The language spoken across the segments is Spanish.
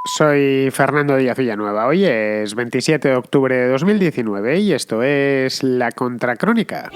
Soy Fernando Díaz Villanueva. Hoy es 27 de octubre de 2019 y esto es La Contracrónica.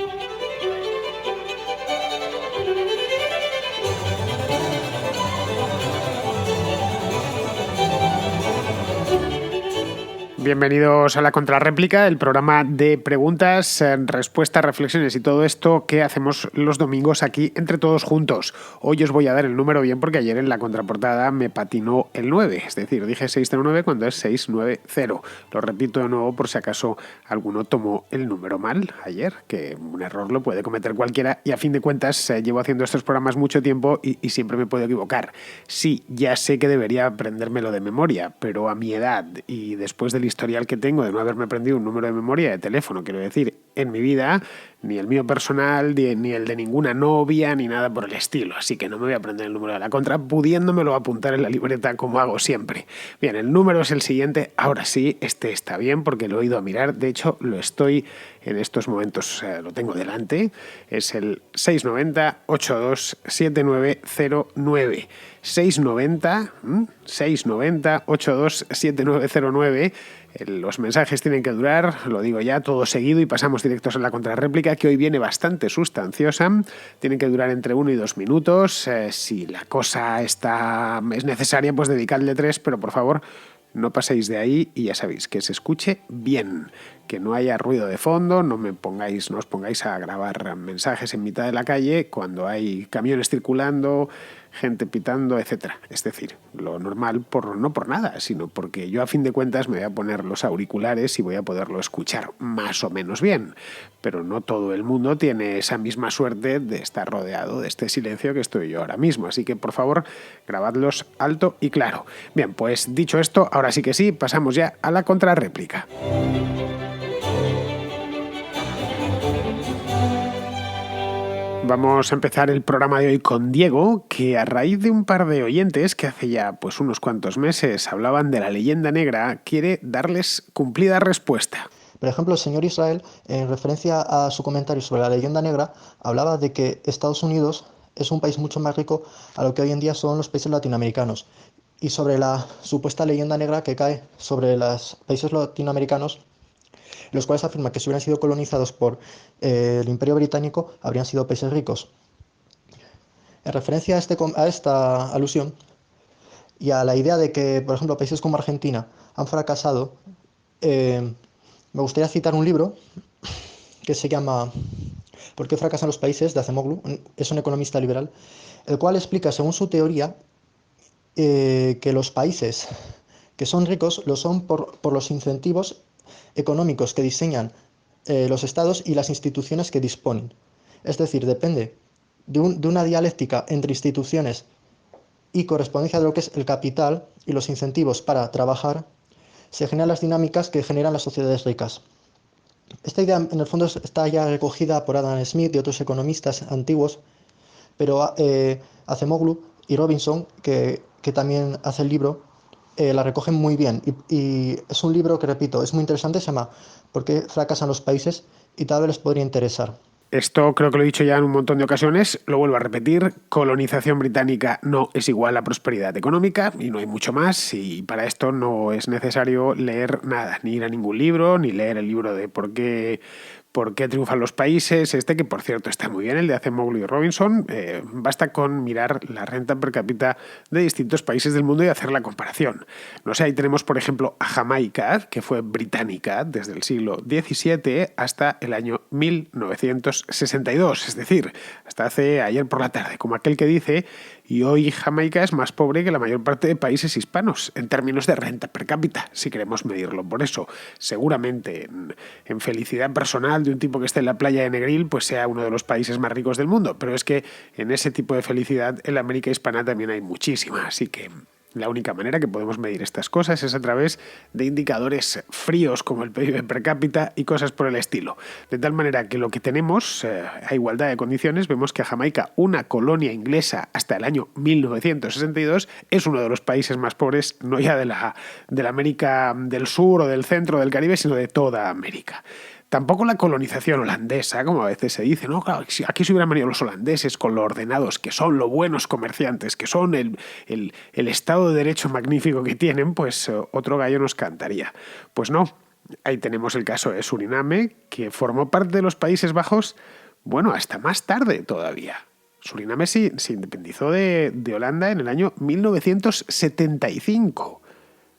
Bienvenidos a La Contrarréplica, el programa de preguntas, respuestas, reflexiones y todo esto que hacemos los domingos aquí entre todos juntos. Hoy os voy a dar el número bien porque ayer en la contraportada me patinó el 9, es decir, dije 609 cuando es 690. Lo repito de nuevo por si acaso alguno tomó el número mal ayer, que un error lo puede cometer cualquiera y a fin de cuentas llevo haciendo estos programas mucho tiempo y siempre me puedo equivocar. Sí, ya sé que debería aprendérmelo de memoria, pero a mi edad y después del historial que tengo de no haberme aprendido un número de memoria de teléfono, quiero decir, en mi vida, ni el mío personal, ni el de ninguna novia, ni nada por el estilo. Así que no me voy a aprender el número de la contra, pudiéndomelo apuntar en la libreta como hago siempre. Bien, el número es el siguiente. Ahora sí, este está bien porque lo he ido a mirar. De hecho, lo estoy en estos momentos, lo tengo delante. Es el 690-827909. 690-827909. Los mensajes tienen que durar, lo digo ya, todo seguido y pasamos directos a la contrarréplica, que hoy viene bastante sustanciosa. Tienen que durar entre 1 y 2 minutos. Si la cosa es necesaria, pues dedicadle 3, pero por favor no paséis de ahí y ya sabéis, que se escuche bien, que no haya ruido de fondo, no os pongáis a grabar mensajes en mitad de la calle cuando hay camiones circulando, gente pitando, etcétera. Es decir, lo normal, no por nada, sino porque yo a fin de cuentas me voy a poner los auriculares y voy a poderlo escuchar más o menos bien. Pero no todo el mundo tiene esa misma suerte de estar rodeado de este silencio que estoy yo ahora mismo. Así que, por favor, grabadlos alto y claro. Bien, pues dicho esto, ahora sí que sí, pasamos ya a la contrarréplica. Vamos a empezar el programa de hoy con Diego, que a raíz de un par de oyentes que hace ya pues unos cuantos meses hablaban de la leyenda negra, quiere darles cumplida respuesta. Por ejemplo, el señor Israel, en referencia a su comentario sobre la leyenda negra, hablaba de que Estados Unidos es un país mucho más rico a lo que hoy en día son los países latinoamericanos. Y sobre la supuesta leyenda negra que cae sobre los países latinoamericanos, los cuales afirman que si hubieran sido colonizados por el Imperio Británico, habrían sido países ricos. En referencia a esta alusión y a la idea de que, por ejemplo, países como Argentina han fracasado, me gustaría citar un libro que se llama ¿Por qué fracasan los países?, de Acemoglu. Es un economista liberal, el cual explica, según su teoría, que los países que son ricos lo son por los incentivos económicos que diseñan los estados y las instituciones que disponen. Es decir, depende de una dialéctica entre instituciones y correspondencia de lo que es el capital y los incentivos para trabajar, se generan las dinámicas que generan las sociedades ricas. Esta idea, en el fondo, está ya recogida por Adam Smith y otros economistas antiguos, pero Acemoglu y Robinson, que también hace el libro, la recogen muy bien. Y es un libro que, repito, es muy interesante, se llama ¿Por qué fracasan los países? Y tal vez les podría interesar. Esto creo que lo he dicho ya en un montón de ocasiones, lo vuelvo a repetir, colonización británica no es igual a prosperidad económica y no hay mucho más, y para esto no es necesario leer nada, ni ir a ningún libro, ni leer el libro de por qué triunfan los países, que por cierto está muy bien, el de Acemoglu y Robinson. Basta con mirar la renta per cápita de distintos países del mundo y hacer la comparación. No sé, ahí tenemos por ejemplo a Jamaica, que fue británica desde el siglo XVII hasta el año 1962, es decir, hasta ayer por la tarde, como aquel que dice, y hoy Jamaica es más pobre que la mayor parte de países hispanos en términos de renta per cápita, si queremos medirlo por eso. Seguramente en felicidad personal de un tipo que esté en la playa de Negril, pues sea uno de los países más ricos del mundo, pero es que en ese tipo de felicidad en la América hispana también hay muchísima, así que la única manera que podemos medir estas cosas es a través de indicadores fríos como el PIB per cápita y cosas por el estilo. De tal manera que lo que tenemos, a igualdad de condiciones, vemos que Jamaica, una colonia inglesa hasta el año 1962, es uno de los países más pobres, no ya de la América del Sur o del centro del Caribe, sino de toda América. Tampoco la colonización holandesa, como a veces se dice, ¿no? Claro, aquí se hubieran venido los holandeses con lo ordenados que son, lo buenos comerciantes que son, el Estado de Derecho magnífico que tienen, pues otro gallo nos cantaría. Pues no, ahí tenemos el caso de Suriname, que formó parte de los Países Bajos, bueno, hasta más tarde todavía. Suriname se independizó de Holanda en el año 1975.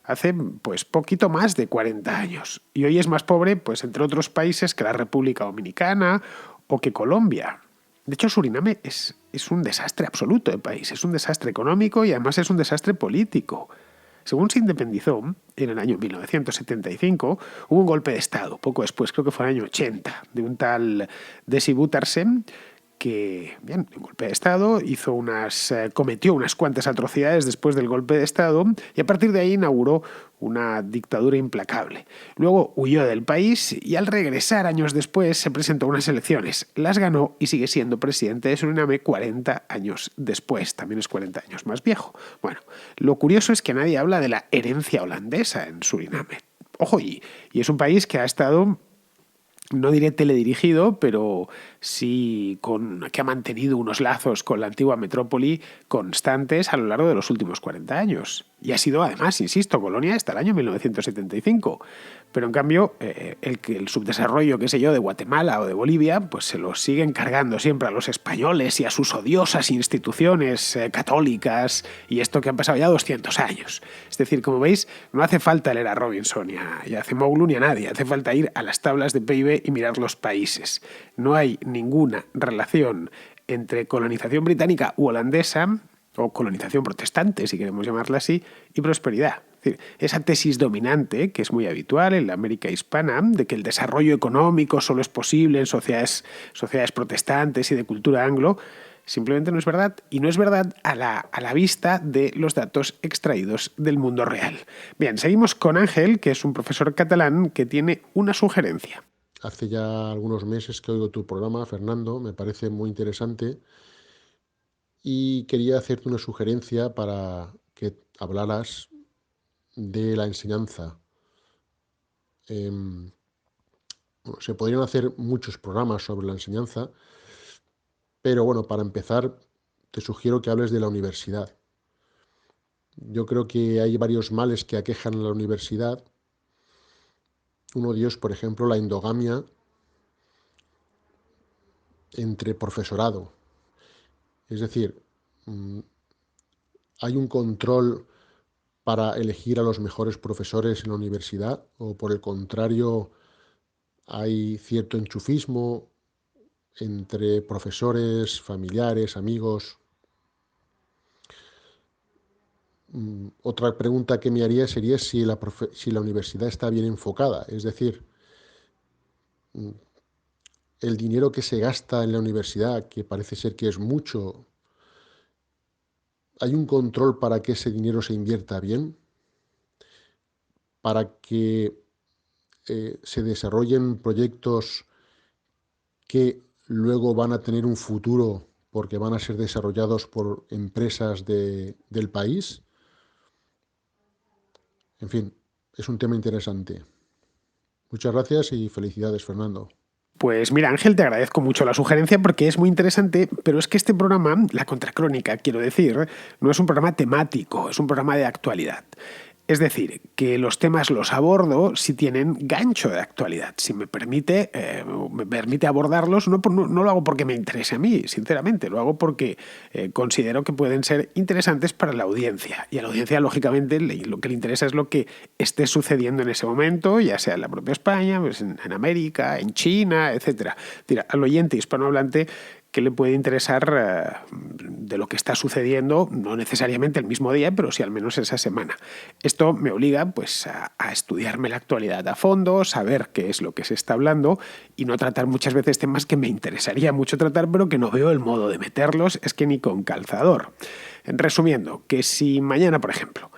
Hace pues poquito más de 40 años. Y hoy es más pobre, pues entre otros países, que la República Dominicana o que Colombia. De hecho, Suriname es un desastre absoluto de país. Es un desastre económico y además es un desastre político. Según se independizó, en el año 1975, hubo un golpe de Estado. Poco después, creo que fue en el año 80, de un tal Desi Bouterse, que, bien, un golpe de Estado, cometió unas cuantas atrocidades después del golpe de Estado y a partir de ahí inauguró una dictadura implacable. Luego huyó del país y al regresar años después se presentó a unas elecciones. Las ganó y sigue siendo presidente de Suriname 40 años después. También es 40 años más viejo. Bueno, lo curioso es que nadie habla de la herencia holandesa en Suriname. Ojo, y es un país que ha estado, no diré teledirigido, pero sí que ha mantenido unos lazos con la antigua metrópoli constantes a lo largo de los últimos 40 años. Y ha sido, además, insisto, colonia hasta el año 1975. Pero en cambio, el subdesarrollo, qué sé yo, de Guatemala o de Bolivia, pues se lo siguen cargando siempre a los españoles y a sus odiosas instituciones católicas y esto que han pasado ya 200 años. Es decir, como veis, no hace falta leer a Robinson y a Acemoglu ni a nadie. Hace falta ir a las tablas de PIB y mirar los países. No hay ninguna relación entre colonización británica u holandesa, o colonización protestante, si queremos llamarla así, y prosperidad. Es decir, esa tesis dominante, que es muy habitual en la América hispana, de que el desarrollo económico solo es posible en sociedades protestantes y de cultura anglo, simplemente no es verdad. Y no es verdad a la vista de los datos extraídos del mundo real. Bien, seguimos con Ángel, que es un profesor catalán que tiene una sugerencia. Hace ya algunos meses que oigo tu programa, Fernando, me parece muy interesante y quería hacerte una sugerencia para que hablaras de la enseñanza. Bueno, se podrían hacer muchos programas sobre la enseñanza, pero bueno, para empezar, te sugiero que hables de la universidad. Yo creo que hay varios males que aquejan a la universidad. Uno de ellos, por ejemplo, la endogamia entre profesorado. Es decir, hay un control para elegir a los mejores profesores en la universidad, o por el contrario, hay cierto enchufismo entre profesores, familiares, amigos. Otra pregunta que me haría sería si la universidad está bien enfocada, es decir, el dinero que se gasta en la universidad, que parece ser que es mucho, ¿hay un control para que ese dinero se invierta bien? Para que se desarrollen proyectos que luego van a tener un futuro porque van a ser desarrollados por empresas del país. En fin, es un tema interesante. Muchas gracias y felicidades, Fernando. Pues mira, Ángel, te agradezco mucho la sugerencia porque es muy interesante, pero es que este programa, La Contracrónica, quiero decir, no es un programa temático, es un programa de actualidad. Es decir, que los temas los abordo si tienen gancho de actualidad. Si me permite abordarlos, no lo hago porque me interese a mí, sinceramente, lo hago porque considero que pueden ser interesantes para la audiencia. Y a la audiencia, lógicamente, lo que le interesa es lo que esté sucediendo en ese momento, ya sea en la propia España, pues en América, en China, etc. Al oyente hispanohablante, ¿qué le puede interesar de lo que está sucediendo? No necesariamente el mismo día, pero sí al menos esa semana. Esto me obliga pues, a estudiarme la actualidad a fondo, saber qué es lo que se está hablando y no tratar muchas veces temas que me interesaría mucho tratar, pero que no veo el modo de meterlos, es que ni con calzador. Resumiendo, que si mañana, por ejemplo,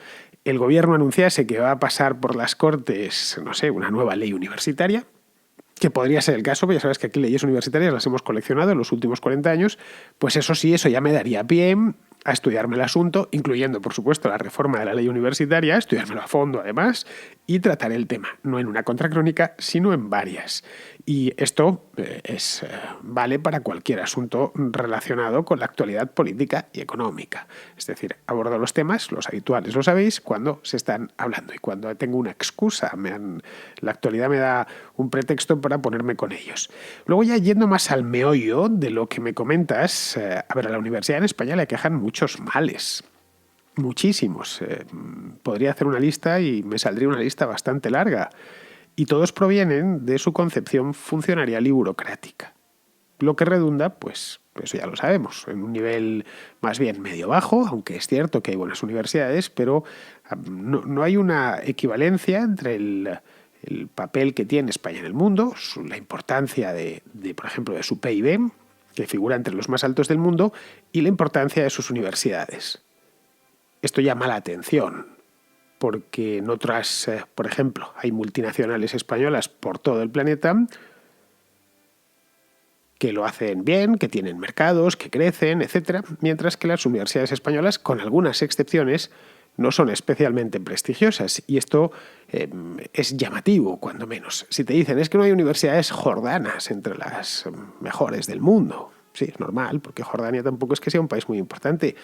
el gobierno anunciase que va a pasar por las Cortes, no sé, una nueva ley universitaria, que podría ser el caso, porque ya sabes que aquí leyes universitarias las hemos coleccionado en los últimos 40 años, pues eso ya me daría pie a estudiarme el asunto, incluyendo, por supuesto, la reforma de la ley universitaria, estudiármelo a fondo además, y trataré el tema, no en una contracrónica, sino en varias. Y esto vale para cualquier asunto relacionado con la actualidad política y económica. Es decir, abordo los temas, los habituales, lo sabéis, cuando se están hablando y cuando tengo una excusa. La actualidad me da un pretexto para ponerme con ellos. Luego, ya yendo más al meollo de lo que me comentas, a ver, a la universidad en España le aquejan muchos males. Muchísimos. Podría hacer una lista y me saldría una lista bastante larga. Y todos provienen de su concepción funcionarial y burocrática. Lo que redunda, pues eso ya lo sabemos, en un nivel más bien medio-bajo, aunque es cierto que hay buenas universidades, pero no hay una equivalencia entre el papel que tiene España en el mundo, la importancia por ejemplo, de su PIB, que figura entre los más altos del mundo, y la importancia de sus universidades. Esto llama la atención, porque en otras, por ejemplo, hay multinacionales españolas por todo el planeta que lo hacen bien, que tienen mercados, que crecen, etc., mientras que las universidades españolas, con algunas excepciones, no son especialmente prestigiosas. Y esto es llamativo, cuando menos. Si te dicen, es que no hay universidades jordanas entre las mejores del mundo. Sí, es normal, porque Jordania tampoco es que sea un país muy importante,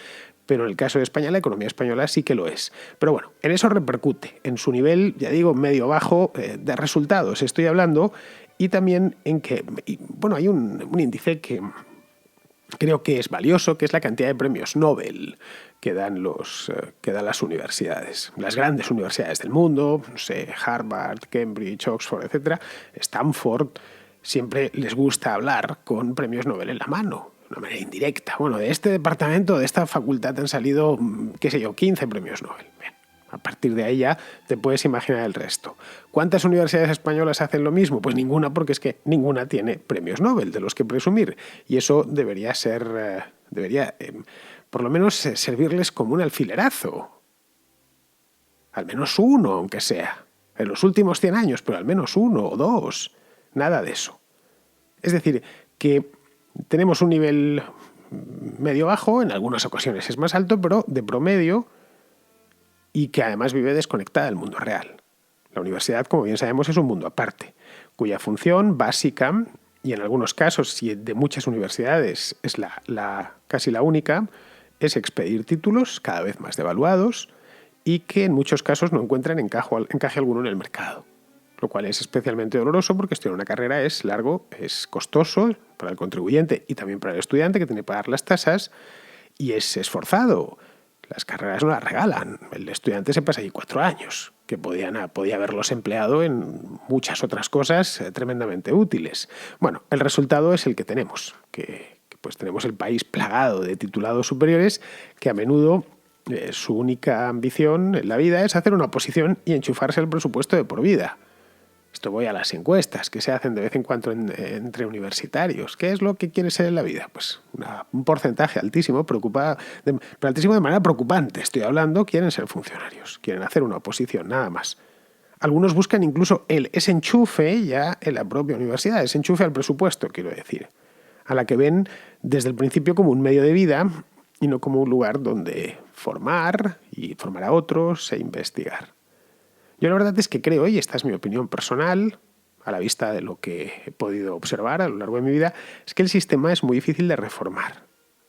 pero en el caso de España la economía española sí que lo es. Pero bueno, en eso repercute, en su nivel, ya digo, medio-bajo de resultados estoy hablando, y también en que, bueno, hay un índice que creo que es valioso, que es la cantidad de premios Nobel que dan las universidades, las grandes universidades del mundo, no sé, Harvard, Cambridge, Oxford, etc. Stanford. Siempre les gusta hablar con premios Nobel en la mano, de una manera indirecta. Bueno, de este departamento, de esta facultad han salido, 15 premios Nobel. Bien, a partir de ahí ya te puedes imaginar el resto. ¿Cuántas universidades españolas hacen lo mismo? Pues ninguna, porque es que ninguna tiene premios Nobel de los que presumir. Y eso debería por lo menos servirles como un alfilerazo. Al menos uno, aunque sea. En los últimos 100 años, pero al menos uno o dos. Nada de eso. Es decir, que tenemos un nivel medio-bajo, en algunas ocasiones es más alto, pero de promedio, y que además vive desconectada del mundo real. La universidad, como bien sabemos, es un mundo aparte, cuya función básica, y en algunos casos, y de muchas universidades es casi la única, es expedir títulos cada vez más devaluados y que en muchos casos no encuentran encaje alguno en el mercado. Lo cual es especialmente doloroso porque estudiar una carrera es largo, es costoso para el contribuyente y también para el estudiante que tiene que pagar las tasas, y es esforzado. Las carreras no las regalan. El estudiante se pasa allí 4 años, que podía haberlos empleado en muchas otras cosas tremendamente útiles. Bueno, el resultado es el que tenemos, que pues tenemos el país plagado de titulados superiores que a menudo su única ambición en la vida es hacer una oposición y enchufarse al presupuesto de por vida. Esto voy a las encuestas que se hacen de vez en cuando entre universitarios. ¿Qué es lo que quieres ser en la vida? Pues un porcentaje altísimo, altísimo de manera preocupante. Estoy hablando, quieren ser funcionarios, quieren hacer una oposición, nada más. Algunos buscan incluso ese enchufe ya en la propia universidad, ese enchufe al presupuesto, quiero decir, a la que ven desde el principio como un medio de vida y no como un lugar donde formar y formar a otros e investigar. Yo la verdad es que creo, y esta es mi opinión personal, a la vista de lo que he podido observar a lo largo de mi vida, es que el sistema es muy difícil de reformar,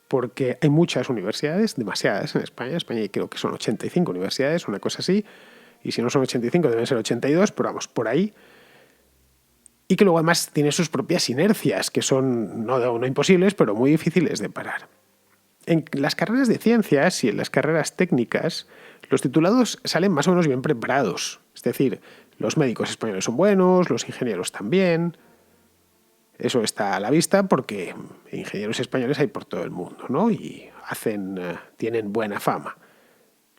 porque hay muchas universidades, demasiadas en España. En España creo que son 85 universidades, una cosa así, y si no son 85 deben ser 82, pero vamos, por ahí. Y que luego además tiene sus propias inercias, que son no imposibles, pero muy difíciles de parar. En las carreras de ciencias y en las carreras técnicas, los titulados salen más o menos bien preparados. Es decir, los médicos españoles son buenos, los ingenieros también. Eso está a la vista porque ingenieros españoles hay por todo el mundo, ¿no? Y tienen buena fama.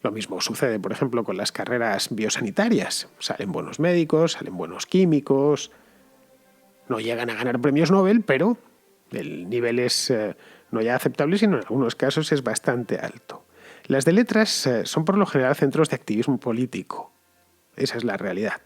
Lo mismo sucede, por ejemplo, con las carreras biosanitarias. Salen buenos médicos, salen buenos químicos. No llegan a ganar premios Nobel, pero el nivel es no ya aceptable, sino en algunos casos es bastante alto. Las de letras son por lo general centros de activismo político. Esa es la realidad.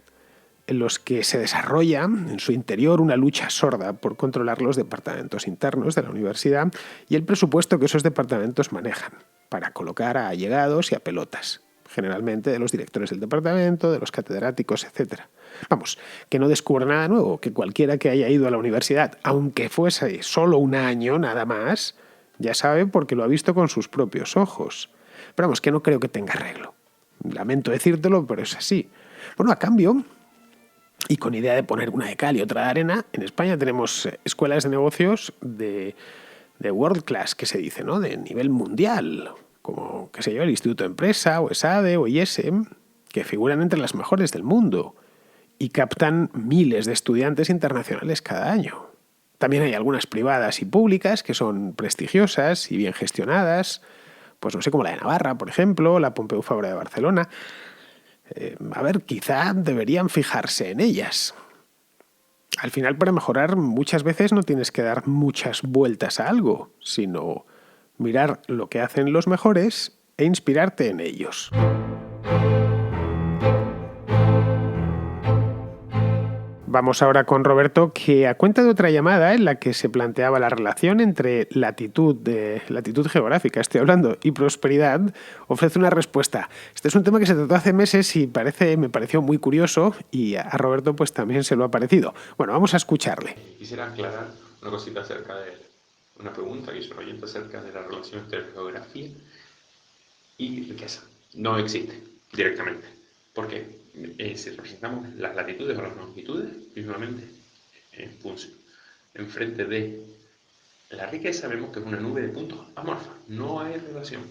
En los que se desarrolla en su interior una lucha sorda por controlar los departamentos internos de la universidad y el presupuesto que esos departamentos manejan para colocar a allegados y a pelotas. generalmente de los directores del departamento, de los catedráticos, etc. Vamos, que no descubre nada nuevo, que cualquiera que haya ido a la universidad, aunque fuese solo un año nada más, ya sabe porque lo ha visto con sus propios ojos. Pero vamos, que no creo que tenga arreglo. Lamento decírtelo, pero es así. Bueno, a cambio, y con idea de poner una de cal y otra de arena, en España tenemos escuelas de negocios de world class, que se dice, ¿no? De nivel mundial, como, qué sé yo, el Instituto de Empresa, o ESADE, o IESE, que figuran entre las mejores del mundo y captan miles de estudiantes internacionales cada año. También hay algunas privadas y públicas que son prestigiosas y bien gestionadas, pues no sé, como la de Navarra, por ejemplo, la Pompeu Fabra de Barcelona. A ver, quizá deberían fijarse en ellas. Al final, para mejorar, muchas veces no tienes que dar muchas vueltas a algo, sino mirar lo que hacen los mejores e inspirarte en ellos. Vamos ahora con Roberto, que a cuenta de otra llamada en la que se planteaba la relación entre latitud geográfica, estoy hablando, y prosperidad, ofrece una respuesta. Este es un tema que se trató hace meses y me pareció muy curioso, y a Roberto pues también se lo ha parecido. Bueno, vamos a escucharle. Quisiera aclarar una cosita acerca de una pregunta que hizo un oyente acerca de la relación entre geografía y riqueza. No existe directamente. ¿Por qué? Si representamos las latitudes o las longitudes, mismamente en frente de la riqueza vemos que es una nube de puntos amorfa, no hay relación.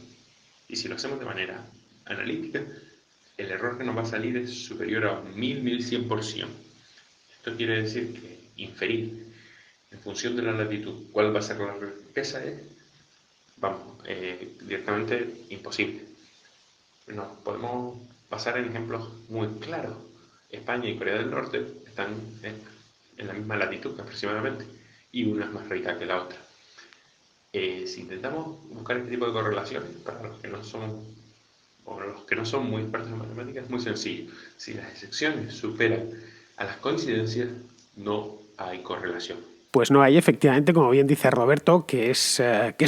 Y si lo hacemos de manera analítica, el error que nos va a salir es superior a 1100%. Esto quiere decir que inferir en función de la latitud cuál va a ser la riqueza es, directamente imposible. Nos podemos basar en ejemplos muy claros. España y Corea del Norte están en la misma latitud aproximadamente, y una es más rica que la otra. Si intentamos buscar este tipo de correlaciones, para los que no son muy expertos en matemáticas, es muy sencillo. Si las excepciones superan a las coincidencias, no hay correlación. Pues no hay, efectivamente, como bien dice Roberto, que es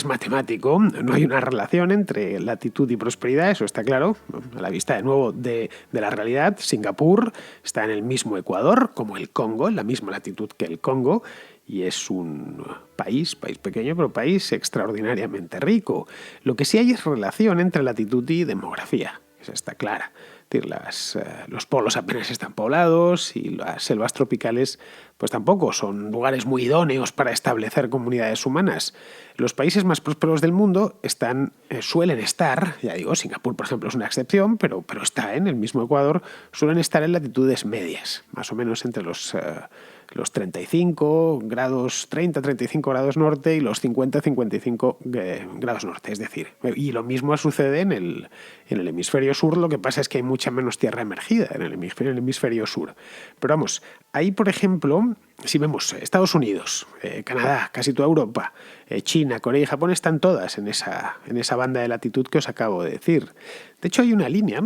matemático. No hay una relación entre latitud y prosperidad, eso está claro. A la vista, de nuevo, de la realidad, Singapur está en el mismo ecuador, como el Congo, en la misma latitud que el Congo, y es un país pequeño, pero país extraordinariamente rico. Lo que sí hay es relación entre latitud y demografía, esa está clara. Los polos apenas están poblados y las selvas tropicales pues tampoco son lugares muy idóneos para establecer comunidades humanas. Los países más prósperos del mundo suelen estar, ya digo, Singapur por ejemplo es una excepción, pero está en el mismo Ecuador, suelen estar en latitudes medias, más o menos entre los 35 grados norte y los 50-55 grados norte. Es decir, y lo mismo sucede en el hemisferio sur, lo que pasa es que hay mucha menos tierra emergida en el hemisferio sur. Pero vamos, ahí por ejemplo, si vemos Estados Unidos, Canadá, casi toda Europa, China, Corea y Japón están todas en esa banda de latitud que os acabo de decir. De hecho, hay una línea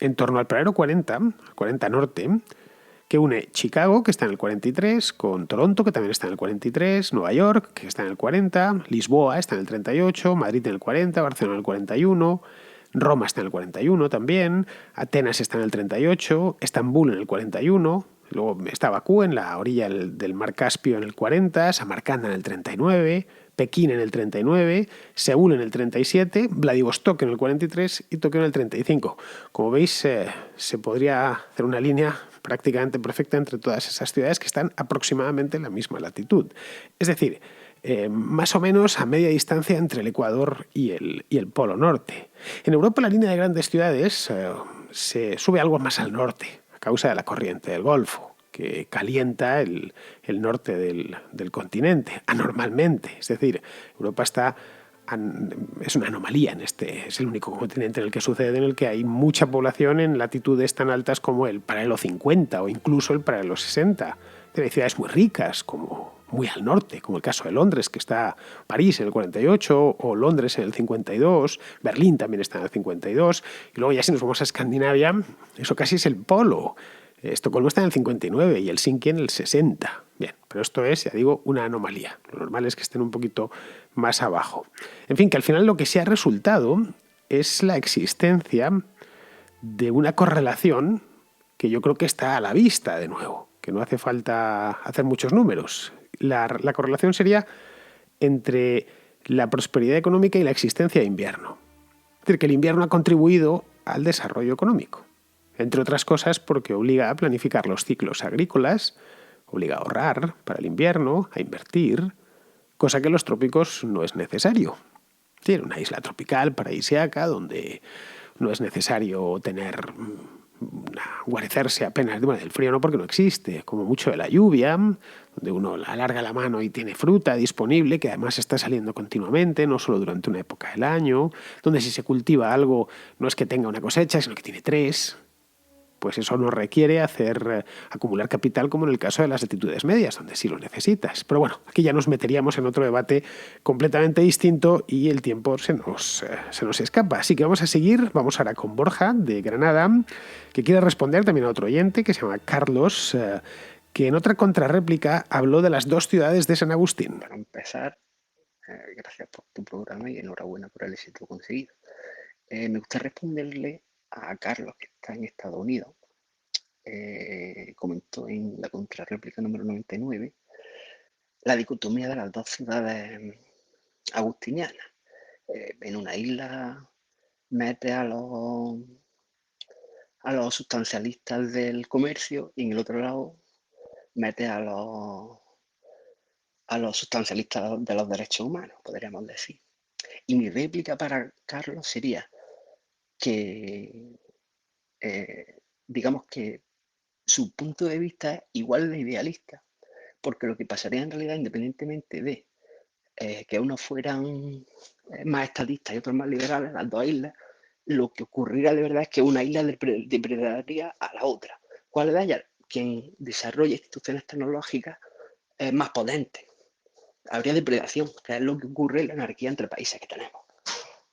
en torno al paralelo 40 norte, que une Chicago, que está en el 43, con Toronto, que también está en el 43, Nueva York, que está en el 40, Lisboa está en el 38, Madrid en el 40, Barcelona en el 41, Roma está en el 41 también, Atenas está en el 38, Estambul en el 41, luego está Bakú en la orilla del mar Caspio en el 40, Samarcanda en el 39, Pekín en el 39, Seúl en el 37, Vladivostok en el 43 y Tokio en el 35. Como veis, se podría hacer una línea prácticamente perfecta entre todas esas ciudades que están aproximadamente en la misma latitud. Es decir, más o menos a media distancia entre el Ecuador y el Polo Norte. En Europa la línea de grandes ciudades se sube algo más al norte a causa de la corriente del Golfo, que calienta el norte del continente anormalmente. Es decir, Europa es una anomalía es el único continente en el que sucede, en el que hay mucha población en latitudes tan altas como el paralelo 50 o incluso el paralelo 60. Tiene ciudades muy ricas, como muy al norte, como el caso de Londres, que está París en el 48, o Londres en el 52, Berlín también está en el 52, y luego ya si nos vamos a Escandinavia, eso casi es el polo. Estocolmo está en el 59 y Helsinki en el 60. Bien, pero esto es, ya digo, una anomalía. Lo normal es que estén un poquito más abajo. En fin, que al final lo que sí ha resultado es la existencia de una correlación que yo creo que está a la vista de nuevo, que no hace falta hacer muchos números. La correlación sería entre la prosperidad económica y la existencia de invierno. Es decir, que el invierno ha contribuido al desarrollo económico, entre otras cosas porque obliga a planificar los ciclos agrícolas, obliga a ahorrar para el invierno, a invertir, cosa que en los trópicos no es necesario. Tiene una isla tropical paradisíaca donde no es necesario guarecerse apenas del frío, no, porque no existe, como mucho de la lluvia, donde uno alarga la mano y tiene fruta disponible, que además está saliendo continuamente, no solo durante una época del año, donde si se cultiva algo no es que tenga una cosecha, sino que tiene tres. Pues eso no requiere acumular capital como en el caso de las latitudes medias, donde sí lo necesitas. Pero bueno, aquí ya nos meteríamos en otro debate completamente distinto y el tiempo se nos escapa. Así que vamos a seguir, vamos ahora con Borja de Granada, que quiere responder también a otro oyente que se llama Carlos, que en otra contrarréplica habló de las dos ciudades de San Agustín. Para empezar, gracias por tu programa y enhorabuena por el éxito conseguido. Me gusta responderle a Carlos, que está en Estados Unidos. Comentó en la contrarréplica número 99 la dicotomía de las dos ciudades agustinianas. En una isla mete a los sustancialistas del comercio y en el otro lado mete a los sustancialistas de los derechos humanos, podríamos decir. Y mi réplica para Carlos sería que, digamos que su punto de vista es igual de idealista, porque lo que pasaría en realidad, independientemente de que unos fueran más estadistas y otros más liberales, las dos islas, lo que ocurriría de verdad es que una isla depredaría a la otra. ¿Cuál de ellas? Quien desarrolla instituciones tecnológicas más potentes. Habría depredación, que es lo que ocurre en la anarquía entre países que tenemos.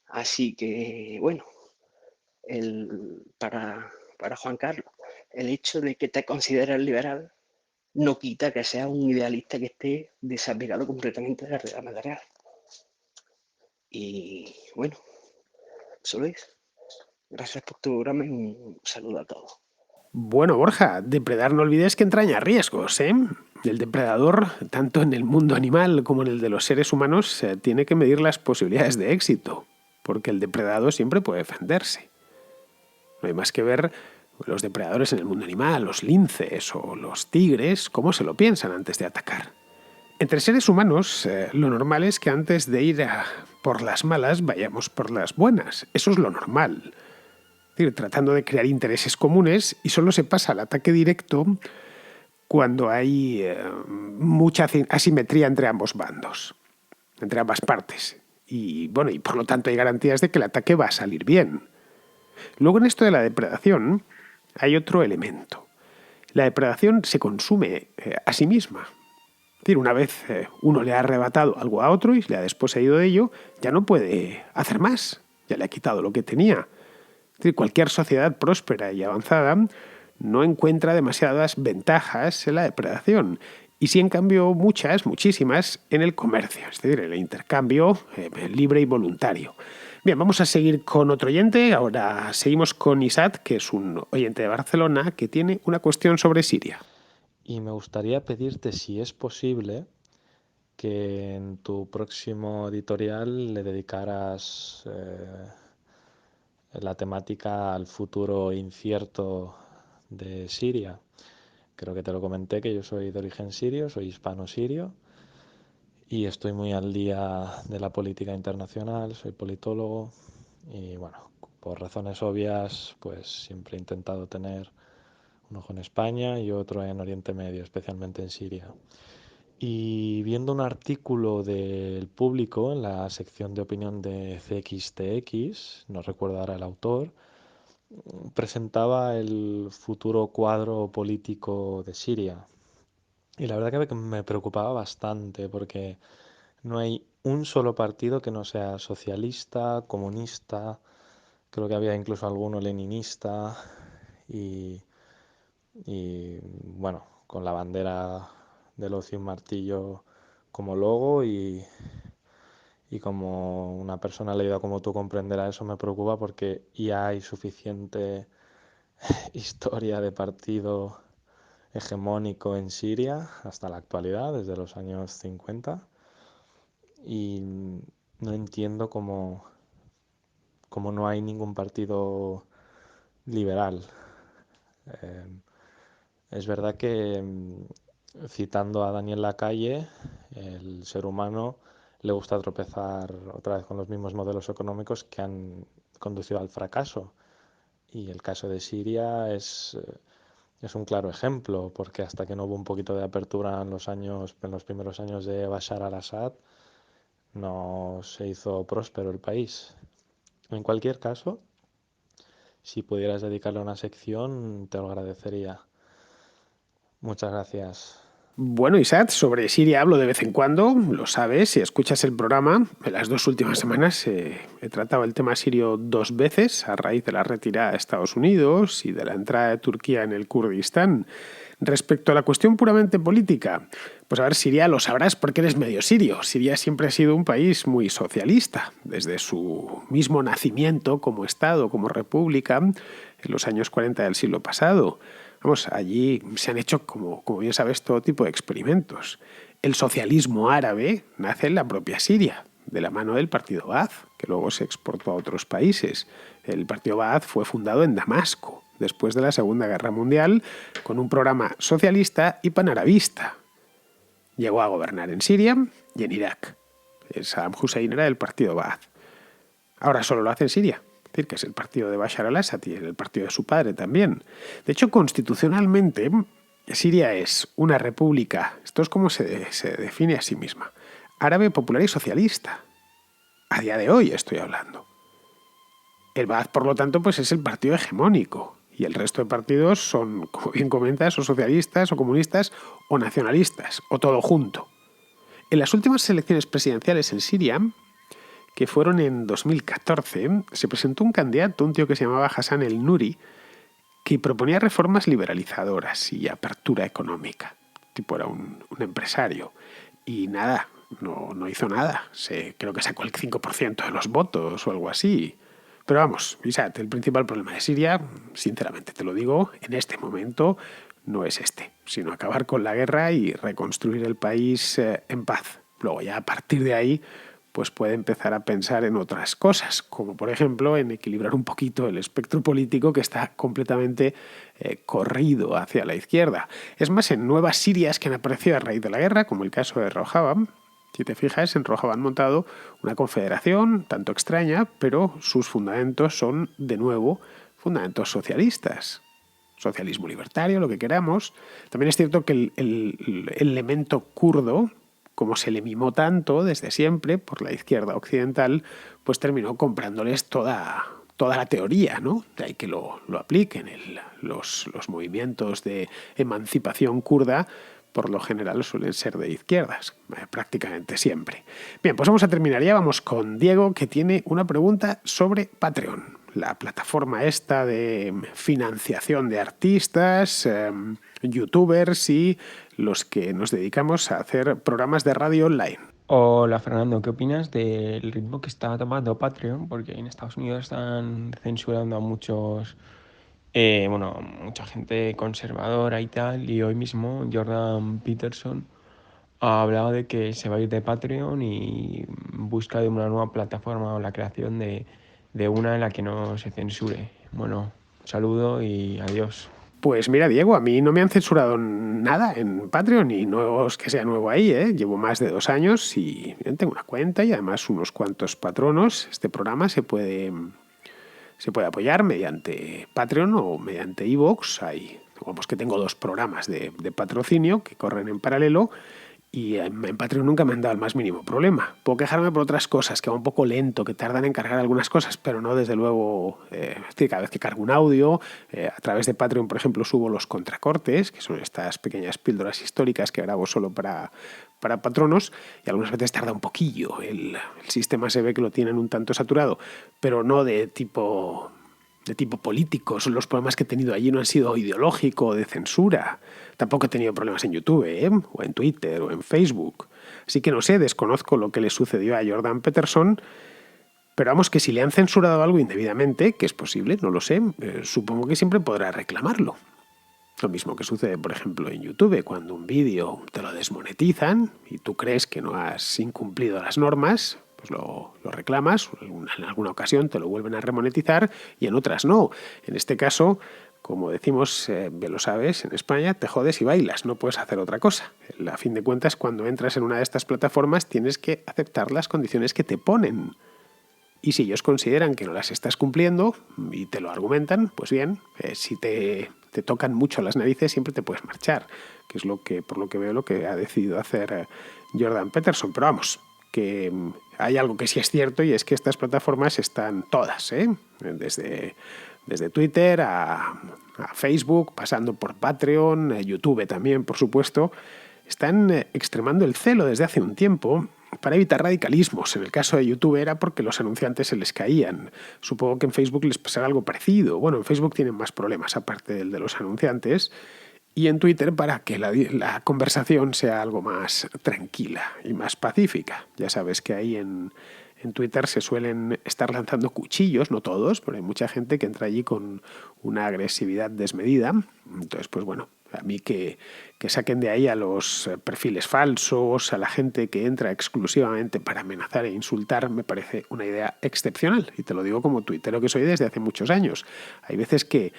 Así que, bueno, para Juan Carlos, el hecho de que te consideres liberal no quita que seas un idealista que esté desapegado completamente de la realidad material. Y bueno, solo es. Gracias por tu programa y un saludo a todos. Bueno, Borja, depredar no olvides que entraña riesgos, ¿eh? El depredador, tanto en el mundo animal como en el de los seres humanos, tiene que medir las posibilidades de éxito, porque el depredado siempre puede defenderse. No hay más que ver los depredadores en el mundo animal, los linces o los tigres, cómo se lo piensan antes de atacar. Entre seres humanos, lo normal es que antes de ir por las malas vayamos por las buenas. Eso es lo normal. Es decir, tratando de crear intereses comunes, y solo se pasa al ataque directo cuando hay mucha asimetría entre ambos bandos, entre ambas partes. Y bueno, y por lo tanto hay garantías de que el ataque va a salir bien. Luego, en esto de la depredación hay otro elemento. La depredación se consume a sí misma. Es decir, una vez uno le ha arrebatado algo a otro y le ha desposeído de ello, ya no puede hacer más. Ya le ha quitado lo que tenía. Es decir, cualquier sociedad próspera y avanzada no encuentra demasiadas ventajas en la depredación. Y sí, en cambio, muchísimas, en el comercio, es decir, en el intercambio libre y voluntario. Bien, vamos a seguir con otro oyente. Ahora seguimos con Isat, que es un oyente de Barcelona, que tiene una cuestión sobre Siria. Y me gustaría pedirte si es posible que en tu próximo editorial le dedicaras la temática al futuro incierto de Siria. Creo que te lo comenté, que yo soy de origen sirio, soy hispano-sirio y estoy muy al día de la política internacional, soy politólogo y bueno, por razones obvias, pues siempre he intentado tener un ojo en España y otro en Oriente Medio, especialmente en Siria. Y viendo un artículo del Público en la sección de opinión de CXTX, no recuerdo ahora el autor, presentaba el futuro cuadro político de Siria. Y la verdad que me preocupaba bastante porque no hay un solo partido que no sea socialista, comunista, creo que había incluso alguno leninista y, bueno, con la bandera del ocio y un martillo como logo y Y como una persona leída como tú comprenderá, eso me preocupa porque ya hay suficiente historia de partido hegemónico en Siria hasta la actualidad, desde los años 50, y no entiendo cómo no hay ningún partido liberal. Eh, es verdad que, citando a Daniel Lacalle, el ser humano le gusta tropezar otra vez con los mismos modelos económicos que han conducido al fracaso. Y el caso de Siria es un claro ejemplo, porque hasta que no hubo un poquito de apertura en los primeros años de Bashar al-Assad, no se hizo próspero el país. En cualquier caso, si pudieras dedicarle una sección, te lo agradecería. Muchas gracias. Bueno, Isaac, sobre Siria hablo de vez en cuando, lo sabes, si escuchas el programa. En las 2 últimas semanas he tratado el tema sirio 2 veces a raíz de la retirada de Estados Unidos y de la entrada de Turquía en el Kurdistán. Respecto a la cuestión puramente política, pues a ver, Siria lo sabrás porque eres medio sirio. Siria siempre ha sido un país muy socialista, desde su mismo nacimiento como Estado, como república, en los años 40 del siglo pasado. Vamos, allí se han hecho, como bien sabes, todo tipo de experimentos. El socialismo árabe nace en la propia Siria, de la mano del partido Baath, que luego se exportó a otros países. El partido Baath fue fundado en Damasco, después de la Segunda Guerra Mundial, con un programa socialista y panarabista. Llegó a gobernar en Siria y en Irak. Saddam Hussein era del partido Baath. Ahora solo lo hace en Siria. Es decir, que es el partido de Bashar al-Assad y el partido de su padre también. De hecho, constitucionalmente, Siria es una república, esto es como se define a sí misma, árabe, popular y socialista. A día de hoy estoy hablando. El Baath, por lo tanto, pues es el partido hegemónico. Y el resto de partidos son, como bien comentas, o socialistas, o comunistas, o nacionalistas, o todo junto. En las últimas elecciones presidenciales en Siria, que fueron en 2014, se presentó un candidato, un tío que se llamaba Hassan el Nuri, que proponía reformas liberalizadoras y apertura económica. El tipo era un empresario. Y nada, no hizo nada. Creo que sacó el 5% de los votos o algo así. Pero vamos, Isaac, el principal problema de Siria, sinceramente te lo digo, en este momento no es sino acabar con la guerra y reconstruir el país en paz. Luego ya a partir de ahí pues puede empezar a pensar en otras cosas, como por ejemplo en equilibrar un poquito el espectro político que está completamente corrido hacia la izquierda. Es más, en nuevas Sirias que han aparecido a raíz de la guerra, como el caso de Rojava, si te fijas, en Rojava han montado una confederación tanto extraña, pero sus fundamentos son, de nuevo, fundamentos socialistas. Socialismo libertario, lo que queramos. También es cierto que el elemento kurdo, como se le mimó tanto desde siempre por la izquierda occidental, pues terminó comprándoles toda la teoría, ¿no? De ahí que lo apliquen. Los movimientos de emancipación kurda por lo general suelen ser de izquierdas, prácticamente siempre. Bien, pues vamos a terminar ya. Vamos con Diego, que tiene una pregunta sobre Patreon, la plataforma esta de financiación de artistas, youtubers y los que nos dedicamos a hacer programas de radio online. Hola Fernando, ¿qué opinas del ritmo que está tomando Patreon? Porque en Estados Unidos están censurando a mucha gente conservadora y tal, y hoy mismo Jordan Peterson ha hablado de que se va a ir de Patreon y busca de una nueva plataforma o la creación de una en la que no se censure. Bueno, un saludo y adiós. Pues mira, Diego, a mí no me han censurado nada en Patreon y no es que sea nuevo ahí, ¿eh? Llevo más de 2 años y tengo una cuenta y además unos cuantos patronos. Este programa se puede apoyar mediante Patreon o mediante iVoox. Digamos que tengo 2 programas de patrocinio que corren en paralelo y en Patreon nunca me han dado el más mínimo problema. Puedo quejarme por otras cosas, que va un poco lento, que tardan en cargar algunas cosas, pero no desde luego, cada vez que cargo un audio, a través de Patreon, por ejemplo, subo los contracortes, que son estas pequeñas píldoras históricas que grabo solo para patronos, y algunas veces tarda un poquillo. El sistema se ve que lo tienen un tanto saturado, pero no de tipo de tipo político. Los problemas que he tenido allí no han sido ideológico o de censura. Tampoco he tenido problemas en YouTube, o en Twitter, o en Facebook. Así que no sé, desconozco lo que le sucedió a Jordan Peterson, pero vamos, que si le han censurado algo indebidamente, que es posible, no lo sé, supongo que siempre podrá reclamarlo. Lo mismo que sucede, por ejemplo, en YouTube, cuando un vídeo te lo desmonetizan y tú crees que no has incumplido las normas, pues lo reclamas, en alguna ocasión te lo vuelven a remonetizar y en otras no. En este caso, como decimos, bien lo sabes, en España te jodes y bailas, no puedes hacer otra cosa. A fin de cuentas, cuando entras en una de estas plataformas tienes que aceptar las condiciones que te ponen. Y si ellos consideran que no las estás cumpliendo y te lo argumentan, pues bien, si te tocan mucho las narices siempre te puedes marchar, que es por lo que veo, lo que ha decidido hacer Jordan Peterson. Pero vamos, que hay algo que sí es cierto y es que estas plataformas están todas, desde Twitter a Facebook, pasando por Patreon, YouTube también, por supuesto, están extremando el celo desde hace un tiempo para evitar radicalismos. En el caso de YouTube era porque los anunciantes se les caían. Supongo que en Facebook les pasará algo parecido. Bueno, en Facebook tienen más problemas aparte del de los anunciantes, y en Twitter para que la conversación sea algo más tranquila y más pacífica. Ya sabes que ahí en Twitter se suelen estar lanzando cuchillos, no todos, pero hay mucha gente que entra allí con una agresividad desmedida. Entonces, pues bueno, a mí que saquen de ahí a los perfiles falsos, a la gente que entra exclusivamente para amenazar e insultar, me parece una idea excepcional. Y te lo digo como tuitero que soy desde hace muchos años. Hay veces que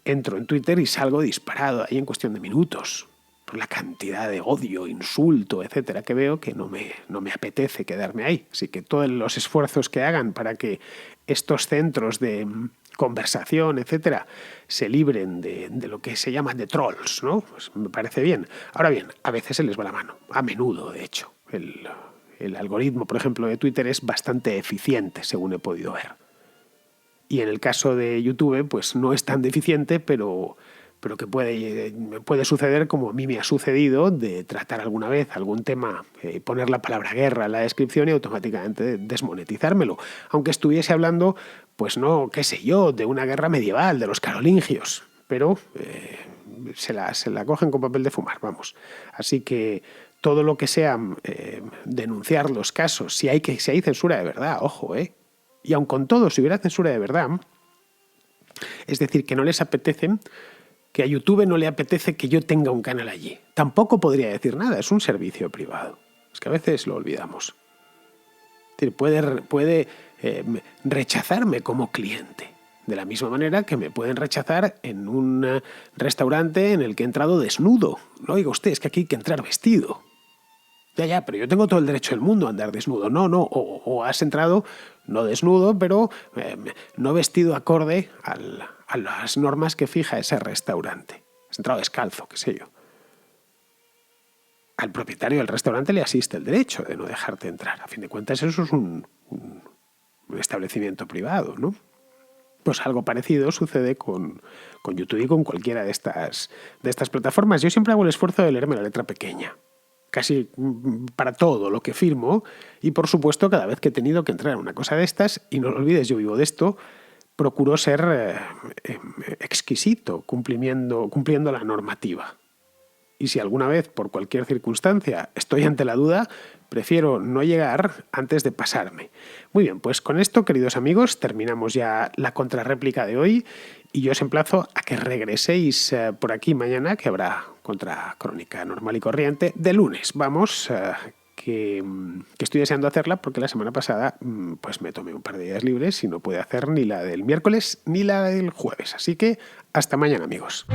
entro en Twitter y salgo disparado ahí en cuestión de minutos, por la cantidad de odio, insulto, etcétera, que veo, que no me apetece quedarme ahí. Así que todos los esfuerzos que hagan para que estos centros de conversación, etcétera, se libren de lo que se llama de trolls, ¿no? Pues me parece bien. Ahora bien, a veces se les va la mano, a menudo, de hecho. El algoritmo, por ejemplo, de Twitter es bastante eficiente, según he podido ver. Y en el caso de YouTube, pues no es tan deficiente, pero que puede suceder, como a mí me ha sucedido, de tratar alguna vez algún tema, poner la palabra guerra en la descripción y automáticamente desmonetizármelo. Aunque estuviese hablando, pues no, qué sé yo, de una guerra medieval, de los carolingios, pero se la cogen con papel de fumar, vamos. Así que todo lo que sea denunciar los casos, si hay censura de verdad, ojo, y aun con todo, si hubiera censura de verdad, es decir, que no les apetece, que a YouTube no le apetece que yo tenga un canal allí. Tampoco podría decir nada, es un servicio privado. Es que a veces lo olvidamos. Es decir, puede rechazarme como cliente, de la misma manera que me pueden rechazar en un restaurante en el que he entrado desnudo. No oiga usted, es que aquí hay que entrar vestido. Ya, pero yo tengo todo el derecho del mundo a andar desnudo. No, o has entrado no desnudo, pero no vestido acorde a las normas que fija ese restaurante. Has entrado descalzo, qué sé yo. Al propietario del restaurante le asiste el derecho de no dejarte entrar. A fin de cuentas, eso es un establecimiento privado, ¿no? Pues algo parecido sucede con YouTube y con cualquiera de estas plataformas. Yo siempre hago el esfuerzo de leerme la letra pequeña, casi para todo lo que firmo, y por supuesto cada vez que he tenido que entrar en una cosa de estas, y no lo olvides, yo vivo de esto, procuro ser exquisito, cumpliendo la normativa. Y si alguna vez, por cualquier circunstancia, estoy ante la duda, prefiero no llegar antes de pasarme. Muy bien, pues con esto, queridos amigos, terminamos ya la contrarréplica de hoy, y yo os emplazo a que regreséis por aquí mañana, que habrá Contracrónica normal y corriente, de lunes. Vamos, que estoy deseando hacerla porque la semana pasada pues me tomé un par de días libres y no pude hacer ni la del miércoles ni la del jueves. Así que hasta mañana, amigos.